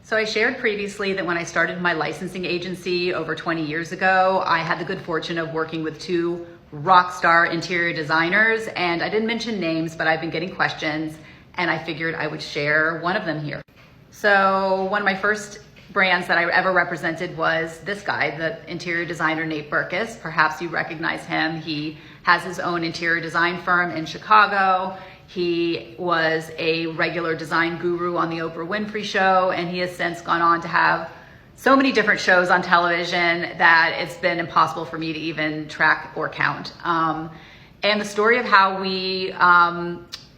So I shared previously that when I started my licensing agency over 20 years ago, I had the good fortune of working with two rock star interior designers, and I didn't mention names, but I've been getting questions and I figured I would share one of them here. So one of my first brands that I ever represented was this guy, the interior designer Nate Berkus. Perhaps you recognize him. He has his own interior design firm in Chicago. He was a regular design guru on the Oprah Winfrey Show, and he has since gone on to have so many different shows on television that it's been impossible for me to even track or count. And the story of how we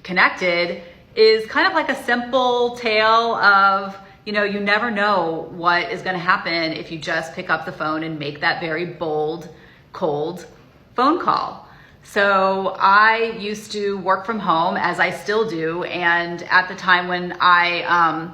connected is kind of like a simple tale of, you never know what is going to happen if you just pick up the phone and make that very bold, cold phone call. So I used to work from home, as I still do, and at the time when I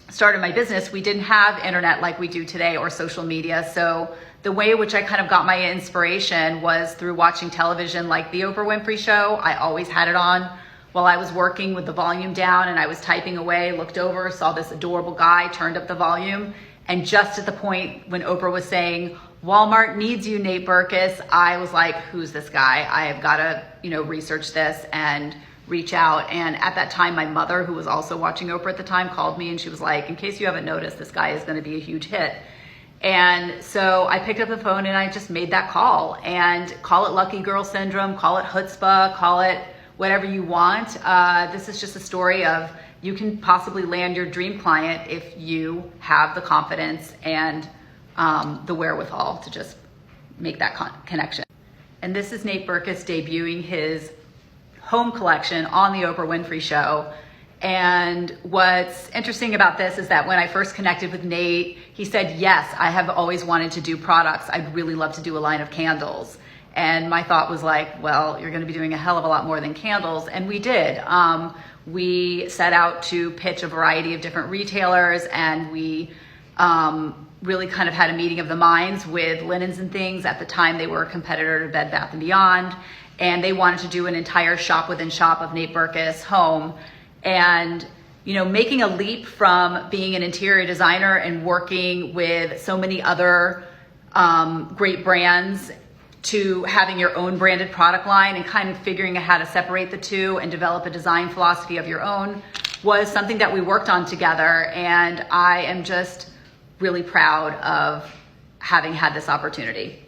started my business, we didn't have internet like we do today or social media. So the way in which I kind of got my inspiration was through watching television like the Oprah Winfrey Show. I always had it on while I was working with the volume down, and I was typing away, looked over, saw this adorable guy, turned up the volume, and just at the point when Oprah was saying, "Walmart needs you, Nate Berkus," I was like, who's this guy? I have got to, research this and reach out. And at that time, my mother, who was also watching Oprah at the time, called me and she was like, "In case you haven't noticed, this guy is going to be a huge hit." And so I picked up the phone and I just made that call, and call it lucky girl syndrome, call it chutzpah, call it whatever you want. This is just a story of you can possibly land your dream client if you have the confidence and the wherewithal to just make that connection. And this is Nate Berkus debuting his home collection on the Oprah Winfrey Show. And what's interesting about this is that when I first connected with Nate, he said, "Yes, I have always wanted to do products. I'd really love to do a line of candles." And my thought was like, well, you're going to be doing a hell of a lot more than candles. And we did. We set out to pitch a variety of different retailers, and we really kind of had a meeting of the minds with Linens and Things. At the time, they were a competitor to Bed Bath & Beyond, and they wanted to do an entire shop within shop of Nate Berkus home. And making a leap from being an interior designer and working with so many other great brands to having your own branded product line and kind of figuring out how to separate the two and develop a design philosophy of your own was something that we worked on together. And I am just really proud of having had this opportunity.